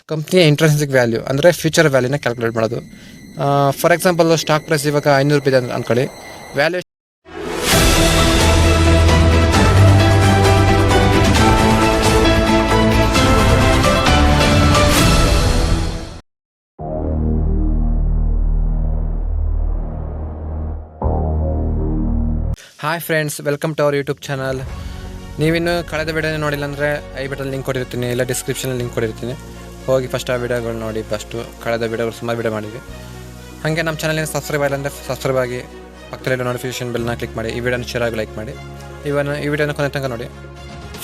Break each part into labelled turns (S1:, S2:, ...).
S1: ಕಂಪ್ನಿಯ intrinsic value ಅಂದರೆ future ವ್ಯಾಲ್ಯೂನ calculate ಮಾಡೋದು. ಫಾರ್ ಎಕ್ಸಾಂಪಲ್ ಸ್ಟಾಕ್ ಪ್ರೈಸ್ ಇವಾಗ 500 ರೂಪಾಯಿ ಅಂತ ಅಂದ್ಕೊಳ್ಳಿ. Value hi friends, welcome to our YouTube channel. ನೀವಿನ್ನು ಕಳೆದ ವಿಡಿಯೋನ ನೋಡಿಲ್ಲ ಅಂದರೆ ಐ ಬಟನ್ ಲಿಂಕ್ ಕೊಟ್ಟಿರ್ತೀನಿ, ಇಲ್ಲ ಡಿಸ್ಕ್ರಿಪ್ಷನಲ್ಲಿ ಲಿಂಕ್ ಕೊಟ್ಟಿರ್ತೀನಿ. ಹೋಗಿ ಫಸ್ಟ್ ಆ ವಿಡಿಯೋಗಳು ನೋಡಿ. ಫಸ್ಟು ಕಳೆದ ವಿಡಿಯೋಗಳು ಸುಮಾರು ವಿಡಿಯೋ ಮಾಡಿದ್ವಿ. ಹಾಗೆ ನಮ್ಮ ಚಾನಲಿನ ಸಬ್ಸ್ಕ್ರೈಬ್ ಆಗಿಲ್ಲ ಅಂದರೆ ಸಬ್ಸ್ಕ್ರೈಬ್ ಆಗಿ ಪಕ್ಕದಲ್ಲಿರೋ ನೋಟಿಫಿಕೇಷನ್ ಬೆಲ್ನ ಕ್ಲಿಕ್ ಮಾಡಿ. ಈ ವಿಡಿಯೋನ ಶೇರ್ ಆಗಿ ಲೈಕ್ ಮಾಡಿ. ಈ ವಿಡಿಯೋನ ಕೊನೆ ತನಕ ನೋಡಿ.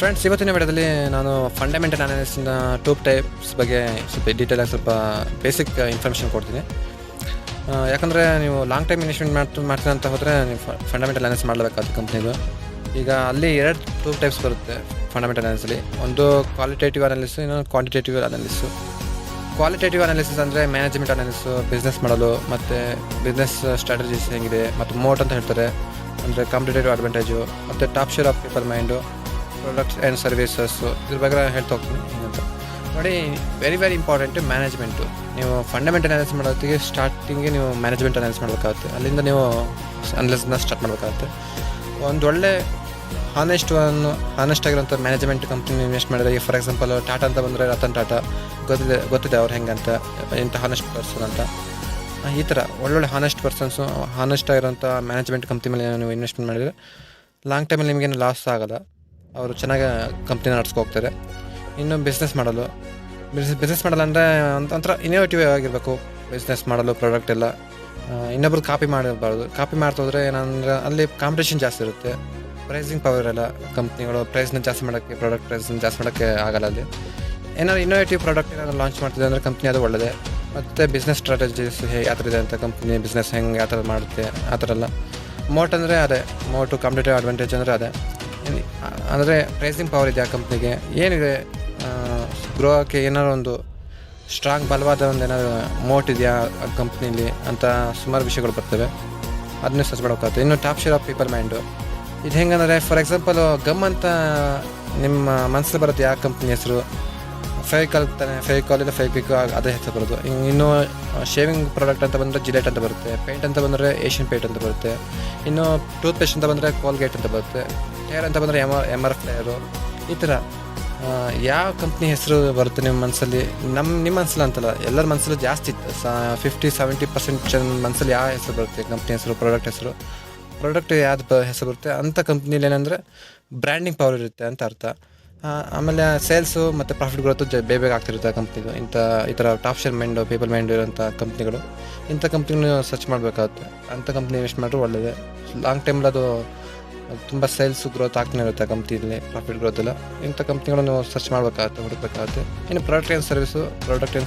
S1: ಫ್ರೆಂಡ್ಸ್, ಇವತ್ತಿನ ವಿಡಿಯೋದಲ್ಲಿ ನಾನು ಫಂಡಮೆಂಟಲ್ ಅನಾಲಿಸಿಸ್ನ 2 ಟೈಪ್ಸ್ ಬಗ್ಗೆ ಸ್ವಲ್ಪ ಡೀಟೇಲಾಗಿ ಸ್ವಲ್ಪ ಬೇಸಿಕ್ ಇನ್ಫಾರ್ಮೇಷನ್ ಕೊಡ್ತೀನಿ. ಯಾಕಂದರೆ ನೀವು ಲಾಂಗ್ ಟೈಮ್ ಇನ್ವೆಸ್ಟ್ಮೆಂಟ್ ಮಾಡ್ತೀನಿ ಅಂತ ಹೋದರೆ ನೀವು ಫಂಡಮೆಂಟಲ್ ಅನಾಲಿಸಿಸ್ ಮಾಡಲೇಬೇಕಾದ ಕಂಪ್ನಿದು. ಈಗ ಅಲ್ಲಿ 2 ಟೈಪ್ಸ್ ಬರುತ್ತೆ ಫಂಡಮೆಂಟಲ್ ಅನಾಲಿಸಿಸಲ್ಲಿ. ಒಂದು ಕ್ವಾಲಿಟೇಟಿವ್ ಅನಾಲಿಸಿಸ್, ಇನ್ನೊಂದು ಕ್ವಾಂಟಿಟೇಟಿವ್ ಅನಾಲಿಸಿಸು. ಕ್ವಾಲಿಟೇಟಿವ್ ಅನಾಲಿಸಿಸ್ ಅಂದರೆ ಮ್ಯಾನೇಜ್ಮೆಂಟ್ ಅನಾಲಿಸಿಸು, ಬಿಸ್ನೆಸ್ ಮಾಡೋದು ಮತ್ತು ಬಿಸ್ನೆಸ್ ಸ್ಟ್ರಾಟಜೀಸ್ ಹೆಂಗಿದೆ ಮತ್ತು ಮೋಟ್ ಅಂತ ಹೇಳ್ತಾರೆ, ಅಂದರೆ ಕಾಂಪಿಟೇಟಿವ್ ಅಡ್ವಾಂಟೇಜು ಮತ್ತು top share of people mind, products and services, ಇದ್ರ ಬಗ್ಗೆ ಹೇಳ್ತಾ ಹೋಗ್ತೀನಿ ಹಿಂಗಂತ ನೋಡಿ. Very important management. ನೀವು ಫಂಡಮೆಂಟಲ್ ಅನಾಲಿಸಿಸ್ ಮಾಡೋದಕ್ಕೆ ಸ್ಟಾರ್ಟಿಂಗ್ಗೆ ನೀವು ಮ್ಯಾನೇಜ್ಮೆಂಟ್ ಅನಾಲಿಸಿಸ್ ಮಾಡಬೇಕಾಗುತ್ತೆ. ಅಲ್ಲಿಂದ ನೀವು ಅನಾಲಿಸಿಸ್ನ ಸ್ಟಾರ್ಟ್ ಮಾಡಬೇಕಾಗುತ್ತೆ. ಒಂದು ಒಳ್ಳೆ ಹಾನೆಸ್ಟ್ ಆಗಿರೋಂಥ ಮ್ಯಾನೇಜ್ಮೆಂಟ್ ಕಂಪ್ನಿ ಇನ್ವೆಸ್ಟ್ ಮಾಡಿದ್ರೆ, ಈಗ ಫಾರ್ ಎಕ್ಸಾಂಪಲ್ ಟಾಟಾ ಅಂತ ಬಂದರೆ ರತನ್ ಟಾಟಾ ಗೊತ್ತಿದೆ ಅವ್ರು ಹೆಂಗಂತ, ಇಂಥ ಹಾನೆಸ್ಟ್ ಪರ್ಸನ್ ಅಂತ. ಈ ಥರ ಒಳ್ಳೊಳ್ಳೆ ಹಾನೆಸ್ಟ್ ಆಗಿರೋಂಥ ಮ್ಯಾನೇಜ್ಮೆಂಟ್ ಕಂಪ್ನಿ ಮೇಲೆ ನೀವು ಇನ್ವೆಸ್ಟ್ಮೆಂಟ್ ಮಾಡಿದರೆ ಲಾಂಗ್ ಟೈಮಲ್ಲಿ ನಿಮಗೇನು ಲಾಸ್ ಆಗೋಲ್ಲ. ಅವರು ಚೆನ್ನಾಗಿ ಕಂಪ್ನಿನ ನಡೆಸ್ಕೋಗ್ತಾರೆ. ಇನ್ನು ಬಿಸ್ನೆಸ್ ಮಾಡಲು ಅಂದರೆ ಒಂಥರ ಇನೋವೇಟಿವ್ ಆಗಿರಬೇಕು. ಬಿಸ್ನೆಸ್ ಮಾಡಲು ಪ್ರಾಡಕ್ಟ್ ಎಲ್ಲ ಇನ್ನೊಬ್ರು ಕಾಪಿ ಮಾಡಿರಬಾರ್ದು. ಕಾಪಿ ಮಾಡ್ತೋದ್ರೆ ಏನಂದ್ರೆ ಅಲ್ಲಿ ಕಾಂಪಿಟೇಷನ್ ಜಾಸ್ತಿ ಇರುತ್ತೆ, ಪ್ರೈಸಿಂಗ್ ಪವರ್ ಇರಲ್ಲ. ಕಂಪ್ನಿಗಳು ಪ್ರೈಸ್ನ ಜಾಸ್ತಿ ಮಾಡೋಕ್ಕೆ, ಪ್ರಾಡಕ್ಟ್ ಪ್ರೈಸ್ನ ಜಾಸ್ತಿ ಮಾಡೋಕ್ಕೆ ಆಗಲ್ಲ. ಅಲ್ಲಿ ಏನಾದ್ರು ಇನೋವೇಟಿವ್ ಪ್ರಾಡಕ್ಟ್ ಏನಾದ್ರು ಲಾಂಚ್ ಮಾಡ್ತಿದೆ ಅಂದರೆ ಕಂಪ್ನಿ ಅದು ಒಳ್ಳೆಯದೇ. ಮತ್ತು ಬಿಸ್ನೆಸ್ ಸ್ಟ್ರಾಟಜೀಸ್ ಯಾವ ಥರ ಇದೆ ಅಂತ, ಕಂಪ್ನಿ ಬಿಸ್ನೆಸ್ ಹೆಂಗೆ ಯಾವ ಥರ ಮಾಡುತ್ತೆ ಆ ಥರ ಎಲ್ಲ. ಮೋಟ್ ಅಂದರೆ ಅದೇ, ಮೋಟು ಕಾಂಪಿಟೇಟಿವ್ ಅಡ್ವಾಂಟೇಜ್ ಅಂದರೆ ಅದೇ. ಅಂದರೆ ಪ್ರೈಸಿಂಗ್ ಪವರ್ ಇದೆಯಾ ಕಂಪ್ನಿಗೆ, ಏನಿದೆ ಗ್ರೋ ಆಗೋಕ್ಕೆ, ಏನಾದ್ರು ಒಂದು ಸ್ಟ್ರಾಂಗ್ ಬಲವಾದ ಒಂದು ಏನಾದ್ರು ಮೋಟ್ ಇದೆಯಾ ಆ ಕಂಪ್ನೀಲಿ ಅಂತ ಸುಮಾರು ವಿಷಯಗಳು ಬರ್ತವೆ. ಅದನ್ನೇ ಸರ್ಚ್ ಮಾಡೋಕ್ಕಾಗುತ್ತೆ. ಇನ್ನು top share of people mind, ಇದು ಹೆಂಗಂದರೆ ಫಾರ್ ಎಕ್ಸಾಂಪಲ್ ಗಮ್ ಅಂತ ನಿಮ್ಮ ಮನಸ್ಸಲ್ಲಿ ಬರುತ್ತೆ ಯಾವ ಕಂಪ್ನಿ ಹೆಸರು. ಫೆವಿಕಾಲ್ ಇಲ್ಲ ಫೆವಿಕ್ವಿಕ್, ಅದೇ ಹೆಸರು ಬರೋದು. ಇನ್ನು ಶೇವಿಂಗ್ ಪ್ರಾಡಕ್ಟ್ ಅಂತ ಬಂದರೆ ಜಿಲೆಟ್ ಅಂತ ಬರುತ್ತೆ. ಪೇಂಟ್ ಅಂತ ಬಂದರೆ ಏಷ್ಯನ್ ಪೇಂಟ್ ಅಂತ ಬರುತ್ತೆ. ಇನ್ನು ಟೂತ್ ಪೇಸ್ಟ್ ಅಂತ ಬಂದರೆ ಕೋಲ್ಗೇಟ್ ಅಂತ ಬರುತ್ತೆ. ಟೈರ್ ಅಂತ ಬಂದರೆ MR ಟೈರು. ಈ ಥರ ಯಾವ ಕಂಪ್ನಿ ಹೆಸರು ಬರುತ್ತೆ ನಿಮ್ಮ ಮನಸ್ಸಲ್ಲಿ, ನಿಮ್ಮ ಮನಸ್ಸಲ್ಲಿ ಅಂತಲ್ಲ, ಎಲ್ಲರ ಮನಸ್ಸಲ್ಲೂ ಜಾಸ್ತಿ ಇತ್ತು. 50-70% ಜನ ಮನಸ್ಸಲ್ಲಿ ಯಾವ ಹೆಸರು ಬರುತ್ತೆ, ಕಂಪ್ನಿ ಹೆಸರು, ಪ್ರಾಡಕ್ಟ್ ಯಾವ್ದು ಹೆಸರು ಬರುತ್ತೆ ಅಂಥ ಕಂಪ್ನಿಲಿ ಏನಂದರೆ ಬ್ರ್ಯಾಂಡಿಂಗ್ ಪವರ್ ಇರುತ್ತೆ ಅಂತ ಅರ್ಥ. ಆಮೇಲೆ ಸೇಲ್ಸು ಮತ್ತು ಪ್ರಾಫಿಟ್ ಗ್ರೋತು ಬೇಗ ಆಗ್ತಿರುತ್ತೆ ಆ ಕಂಪ್ನಿದು. ಈ ಥರ top share mind, people mind ಇರೋಂಥ ಕಂಪ್ನಿಗಳು, ಇಂಥ ಕಂಪ್ನಿಗಳು ಸರ್ಚ್ ಮಾಡಬೇಕಾಗುತ್ತೆ. ಅಂಥ ಕಂಪ್ನಿ ಇನ್ವೆಸ್ಟ್ ಮಾಡಿದ್ರೆ ಒಳ್ಳೆಯದೇ. ಲಾಂಗ್ ಟೈಮಲ್ಲಿ ಅದು ತುಂಬ ಸೇಲ್ಸ್ ಗ್ರೋತ್ ಆಗ್ತಾನೆ ಇರುತ್ತೆ ಆ ಕಂಪ್ನಿಯಲ್ಲಿ, ಪ್ರಾಫಿಟ್ ಗ್ರೋತ್ ಎಲ್ಲ. ಇಂಥ ಕಂಪ್ನಿಗಳನ್ನು ಸರ್ಚ್ ಮಾಡಬೇಕಾಗುತ್ತೆ, ಹುಡುಕಬೇಕಾಗುತ್ತೆ. ಇನ್ನು ಪ್ರಾಡಕ್ಟ್ ಆ್ಯಂಡ್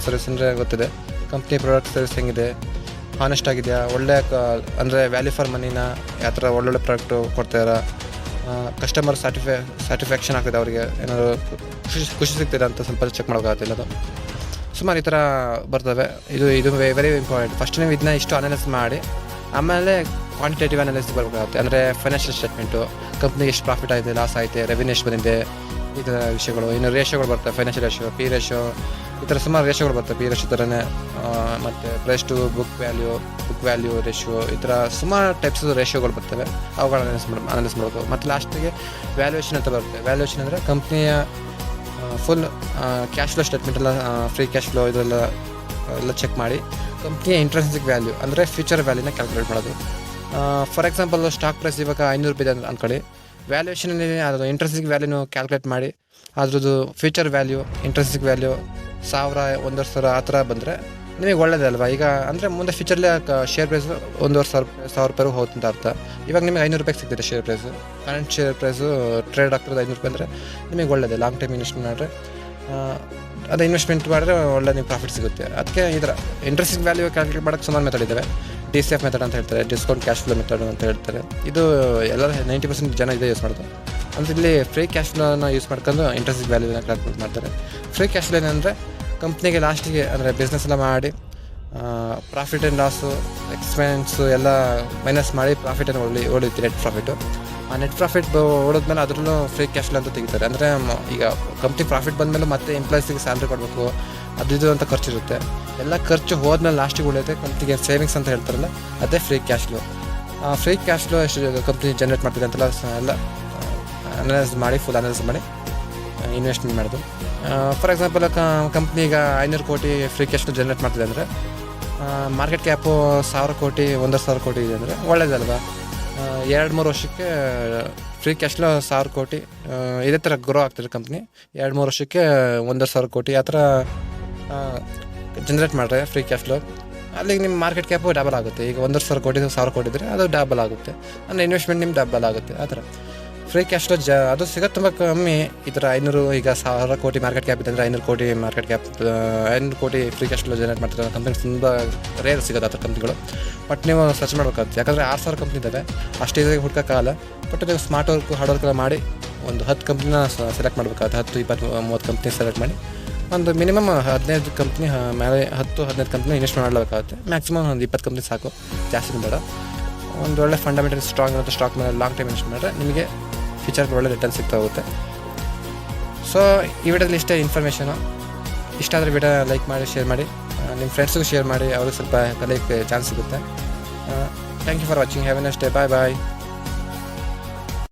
S1: ಸರ್ವಿಸ್ ಅಂದರೆ ಗೊತ್ತಿದೆ, ಕಂಪ್ನಿ ಪ್ರಾಡಕ್ಟ್ ಸರ್ವಿಸ್ ಹೆಂಗಿದೆ, ಹಾನೆಸ್ಟ್ ಆಗಿದೆಯಾ, ಒಳ್ಳೆ ಅಂದರೆ ವ್ಯಾಲ್ಯೂ ಫಾರ್ ಮನಿನ ಯಾವ ಥರ ಒಳ್ಳೊಳ್ಳೆ ಪ್ರಾಡಕ್ಟು ಕೊಡ್ತಾಯಿರ, ಕಸ್ಟಮರ್ ಸ್ಯಾಟಿಸ್ಫ್ಯಾಕ್ಷನ್ ಆಗ್ತಿದೆ, ಅವರಿಗೆ ಏನಾದರೂ ಖುಷಿ ಸಿಗ್ತಿದೆ ಅಂತ ಸ್ವಲ್ಪ ಚೆಕ್ ಮಾಡೋಕ್ಕಾಗುತ್ತೆ. ಇಲ್ಲದು ಸುಮಾರು ಈ ಥರ ಬರ್ತವೆ. ಇದು ವೆರಿ ಇಂಪಾರ್ಟೆಂಟ್. ಫಸ್ಟ್ ನೀವು ಇದನ್ನ ಇಷ್ಟು ಅನಾಲಿಸಿಸ್ ಮಾಡಿ ಆಮೇಲೆ ಕ್ವಾಂಟಿಟೇಟಿವ್ ಅನಾಲಿಸಿಸ್ ಬರಬೇಕಾಗುತ್ತೆ. ಅಂದರೆ ಫೈನಾನ್ಷಿಯಲ್ ಸ್ಟೇಟ್ಮೆಂಟು, ಕಂಪ್ನಿಗೆ ಎಷ್ಟು ಪ್ರಾಫಿಟ್ ಆಯಿತು, ಲಾಸ್ ಆಯಿತು, ರೆವಿನ್ಯೂ ಎಷ್ಟು ಬಂದಿದೆ, ಈ ಥರ ವಿಷಯಗಳು. ಇನ್ನು ರೇಷಿಯೋಗಳು ಬರ್ತವೆ, ಫೈನಾನ್ಷಿಯಲ್ ರೇಷಿಯೋ, ಪಿ ರೇಷಿಯೋ, ಈ ಥರ ಸುಮಾರು ರೇಷಿಯೋಗಳು ಬರ್ತವೆ. ಪಿ ರೇಷಿಯೋ ಥರನೇ ಮತ್ತು price to book value ratio, ಈ ಥರ ಸುಮಾರು ಟೈಪ್ಸ್ ರೇಷಿಯೋಗಳು ಬರ್ತವೆ. ಅವುಗಳ ಅನಾಲಿಸ್ ಮಾಡಬೇಕು. ಮತ್ತು ಲಾಸ್ಟಿಗೆ ವ್ಯಾಲ್ಯೂಯೇಷನ್ ಅಂತ ಬರುತ್ತೆ. ವ್ಯಾಲ್ಯೂಯೇಷನ್ ಅಂದರೆ ಕಂಪ್ನಿಯ ಫುಲ್ ಕ್ಯಾಶ್ ಫ್ಲೋ ಸ್ಟೇಟ್ಮೆಂಟ್ ಎಲ್ಲ, ಫ್ರೀ ಕ್ಯಾಶ್ ಫ್ಲೋ ಇದೆಲ್ಲ ಚೆಕ್ ಮಾಡಿ ಕಂಪ್ನಿಯ ಇಂಟ್ರೆನ್ಸಿಕ್ ವ್ಯಾಲ್ಯೂ ಅಂದರೆ ಫ್ಯೂಚರ್ ವ್ಯಾಲ್ಯೂನ ಕ್ಯಾಲ್ಕುಲೇಟ್ ಮಾಡೋದು. ಫಾರ್ ಎಕ್ಸಾಂಪಲ್ ಸ್ಟಾಕ್ ಪ್ರೈಸ್ ಇವಾಗ 500 ರೂಪಾಯಿ ಅಂತ ಅಂದ್ಕೊಳ್ಳಿ. ವ್ಯಾಲ್ಯೂಯೇಷನಲ್ಲಿ ಅದು ಇಂಟ್ರೆನ್ಸಿಕ್ ವ್ಯಾಲ್ಯೂನು ಕ್ಯಾಲ್ಕುಲೇಟ್ ಮಾಡಿ ಅದ್ರದ್ದು ಫ್ಯೂಚರ್ ವ್ಯಾಲ್ಯೂ, ಇಂಟ್ರೆನ್ಸಿಕ್ ವ್ಯಾಲ್ಯೂ 1000, 1,500 ಆ ಥರ ಬಂದರೆ ನಿಮಗೆ ಒಳ್ಳೆಯದೇ ಅಲ್ವಾ. ಈಗ ಅಂದರೆ ಮುಂದೆ ಫ್ಯೂಚರ್ಲಿ ಶೇರ್ ಪ್ರೈಸು 1,500 ರೂಪಾಯಿಗೆ ಹೋಗುತ್ತೆ ಅಂತ ಅರ್ಥ. ಇವಾಗ ನಿಮಗೆ 500 ರೂಪಾಯಿಗೆ ಸಿಗ್ತಿದೆ share price. Current share price trade ಆಗ್ತಿರೋದು 500 ರೂಪಾಯಿ ಅಂದರೆ ನಿಮಗೆ ಒಳ್ಳೆಯದೇ. ಲಾಂಗ್ ಟೈಮ್ ಇನ್ವೆಸ್ಟ್ಮೆಂಟ್ ಮಾಡಿದ್ರೆ ಅದೇ ಇನ್ವೆಸ್ಟ್ಮೆಂಟ್ ಮಾಡಿದ್ರೆ ಒಳ್ಳೆ ನೀವು ಪ್ರಾಫಿಟ್ ಸಿಗುತ್ತೆ. ಅದಕ್ಕೆ ಈ ಥರ ಇಂಟ್ರೆನ್ಸಿಕ್ ವ್ಯಾಲ್ಯೂ ಕ್ಯಾಲ್ಕುಲೇಟ್ ಮಾಡೋಕ್ಕೆ ಸುಮಾರು ಮೆಥಡ್ ಇದ್ದಾವೆ. DCF ಮೆಥಡ್ ಅಂತ ಹೇಳ್ತಾರೆ, ಡಿಸ್ಕೌಂಟ್ ಕ್ಯಾಶ್ ಫ್ಲೋ ಮೆಥಡ್ ಅಂತ ಹೇಳ್ತಾರೆ. ಇದು ಎಲ್ಲರೂ 90% ಜನ ಇದೇ ಯೂಸ್ ಮಾಡೋದು. ಅಂದರೆ ಇಲ್ಲಿ ಫ್ರೀ ಕ್ಯಾಶ್ ಫ್ಲೋನ ಯೂಸ್ ಮಾಡ್ಕೊಂಡು ಇಂಟ್ರೆನ್ಸಿಕ್ ವ್ಯಾಲ್ಯೂನ ಕ್ಯಾಲ್ಕುಲೇಟ್ ಮಾಡ್ತಾರೆ. ಫ್ರೀ ಕ್ಯಾಶ್ ಫ್ಲೋ ಏನಂದರೆ ಕಂಪ್ನಿಗೆ ಲಾಸ್ಟಿಗೆ ಅಂದರೆ ಬಿಸ್ನೆಸ್ ಎಲ್ಲ ಮಾಡಿ ಪ್ರಾಫಿಟ್ ಆ್ಯಂಡ್ ಲಾಸು, ಎಕ್ಸ್ಪೆನ್ಸು ಎಲ್ಲ ಮೈನಸ್ ಮಾಡಿ ಪ್ರಾಫಿಟನ್ನು ಉಳಿಯುತ್ತೆ, ನೆಟ್ ಪ್ರಾಫಿಟು. ಆ ನೆಟ್ ಪ್ರಾಫಿಟ್ ಓಡಿದ್ಮೇಲೆ ಅದರಲ್ಲೂ ಫ್ರೀ ಕ್ಯಾಶ್ ಫ್ಲೋ ಅಂತ ತೆಗಿತಾರೆ. ಅಂದರೆ ಈಗ ಕಂಪ್ನಿ ಪ್ರಾಫಿಟ್ ಬಂದಮೇಲೆ ಮತ್ತೆ ಎಂಪ್ಲಾಯೀಸಿಗೆ ಸ್ಯಾಲ್ರಿ ಕೊಡಬೇಕು, ಅದು ಅಂತ ಖರ್ಚಿರುತ್ತೆ. ಎಲ್ಲ ಖರ್ಚು ಹೋದ್ಮೇಲೆ ಲಾಸ್ಟಿಗೆ ಉಳಿಯುತ್ತೆ ಕಂಪ್ನಿಗೆ ಸೇವಿಂಗ್ಸ್ ಅಂತ ಹೇಳ್ತಾರಲ್ಲ, ಅದೇ free cash flow. Free cash flow ಎಷ್ಟು ಕಂಪ್ನಿ ಜನ್ರೇಟ್ ಮಾಡ್ತಿದೆ ಅಂತೆಲ್ಲ ಎಲ್ಲ ಅನಲೈಸ್ ಮಾಡಿ, ಫುಲ್ ಅನಲೈಸ್ ಮಾಡಿ ಇನ್ವೆಸ್ಟ್ಮೆಂಟ್ ಮಾಡೋದು. ಫಾರ್ ಎಕ್ಸಾಂಪಲ್ ಕಂಪ್ನಿ ಈಗ 500 ಕೋಟಿ ಫ್ರೀ ಕ್ಯಾಶ್ ಫ್ಲೋ ಜನ್ರೇಟ್ ಮಾಡ್ತಿದೆ ಅಂದರೆ, ಮಾರ್ಕೆಟ್ ಕ್ಯಾಪು 1000 ಕೋಟಿ 1,000 ಕೋಟಿ ಇದೆ ಅಂದರೆ ಒಳ್ಳೇದಲ್ವಾ. 2-3 ವರ್ಷಕ್ಕೆ ಫ್ರೀ ಕ್ಯಾಶ್ ಫ್ಲೋ 1000 ಕೋಟಿ ಇದೇ ಥರ ಗ್ರೋ ಆಗ್ತಿದೆ ಕಂಪ್ನಿ. 2-3 ವರ್ಷಕ್ಕೆ 1,000 ಕೋಟಿ ಆ ಥರ ಜನ್ರೇಟ್ ಮಾಡಿದ್ರೆ ಫ್ರೀ ಕ್ಯಾಶ್ ಫ್ಲೋ, ಅಲ್ಲಿಗೆ ನಿಮ್ಮ ಮಾರ್ಕೆಟ್ ಕ್ಯಾಪು ಡಬಲ್ ಆಗುತ್ತೆ. ಈಗ 1,000 ಕೋಟಿ 1000 ಕೋಟಿ ಇದ್ದರೆ ಅದು ಡಬಲ್ ಆಗುತ್ತೆ, ಅಂದರೆ ಇನ್ವೆಸ್ಟ್ಮೆಂಟ್ ನಿಮ್ಮ ಡಬಲ್ ಆಗುತ್ತೆ. ಆ ಥರ ಫ್ರೀ ಕ್ಯಾಶ್ ಫ್ಲೋ ಅದು ಸಿಗೋದು ತುಂಬ ಕಮ್ಮಿ. ಈ ಥರ 500 ಈಗ 1000 ಕೋಟಿ ಮಾರ್ಕೆಟ್ ಕ್ಯಾಪ್ ಇದೆ ಅಂದರೆ 500 ಕೋಟಿ ಮಾರ್ಕೆಟ್ ಕ್ಯಾಪ್ 500 ಕೋಟಿ ಫ್ರೀ ಕ್ಯಾಶ್ ಫ್ಲೋ ಜನರೇಟ್ ಮಾಡ್ತಾರೆ ಕಂಪ್ನಿ ತುಂಬ ರೇರ್ ಸಿಗೋದು ಆ ಥರ ಕಂಪ್ನಿಗಳು. ಬಟ್ ನೀವು ಸರ್ಚ್ ಮಾಡ್ಬೇಕಾಗುತ್ತೆ, ಯಾಕಂದರೆ 6,000 ಕಂಪ್ನಿ ಇದ್ದಾವೆ, ಅಷ್ಟು ಈಸಿಯಾಗಿ ಹುಡ್ಕೋಕ್ಕಾಗಲ್ಲ. ಬಟ್ ನೀವು ಸ್ಮಾರ್ಟ್ ವರ್ಕ್ ಹಾರ್ಡ್ ವರ್ಕ್ ಎಲ್ಲ ಮಾಡಿ ಒಂದು 10 ಕಂಪ್ನಿನ ಸೆಲೆಕ್ಟ್ ಮಾಡಬೇಕಾಗುತ್ತೆ. 10, 20, 30 ಕಂಪ್ನಿ ಸೆಲೆಕ್ಟ್ ಮಾಡಿ ಒಂದು ಮಿನಿಮಮ್ 15 ಕಂಪ್ನಿ ಮೇಲೆ 10-15 ಕಂಪ್ನಿ ಇನ್ವೆಸ್ಟ್ ಮಾಡಬೇಕಾಗುತ್ತೆ. ಮ್ಯಾಕ್ಸಿಮಮ್ ಒಂದು 20 ಕಂಪ್ನಿ ಸಾಕು, ಜಾಸ್ತಿ ಬೇಡ. ಒಂದು ಒಳ್ಳೆ ಫಂಡಮೆಂಟಲ್ ಸ್ಟ್ರಾಂಗ್ ಇರುತ್ತೆ ಸ್ಟಾಕ್ ಮೇಲೆ ಲಾಂಗ್ ಟೈಮ್ ಇನ್ವೆಸ್ಟ್ ಮಾಡಿದ್ರೆ ನಿಮಗೆ ಫ್ಯೂಚರ್ಗೆ ಒಳ್ಳೆ ರಿಟರ್ನ್ ಸಿಗ್ತಾ ಹೋಗುತ್ತೆ. ಸೊ ಈ ವಿಡಿಯೋದಲ್ಲಿ ಇಷ್ಟೇ ಇನ್ಫಾರ್ಮೇಷನು. ಇಷ್ಟ ಆದರೆ ವಿಡಿಯೋ ಲೈಕ್ ಮಾಡಿ, ಶೇರ್ ಮಾಡಿ, ನಿಮ್ಮ ಫ್ರೆಂಡ್ಸ್ಗೂ ಶೇರ್ ಮಾಡಿ, ಅವ್ರಿಗೆ ಸ್ವಲ್ಪ ಕಲಿಯೋಕ್ಕೆ ಚಾನ್ಸ್ ಸಿಗುತ್ತೆ. Thank you for watching. Have a nice day. Bye bye.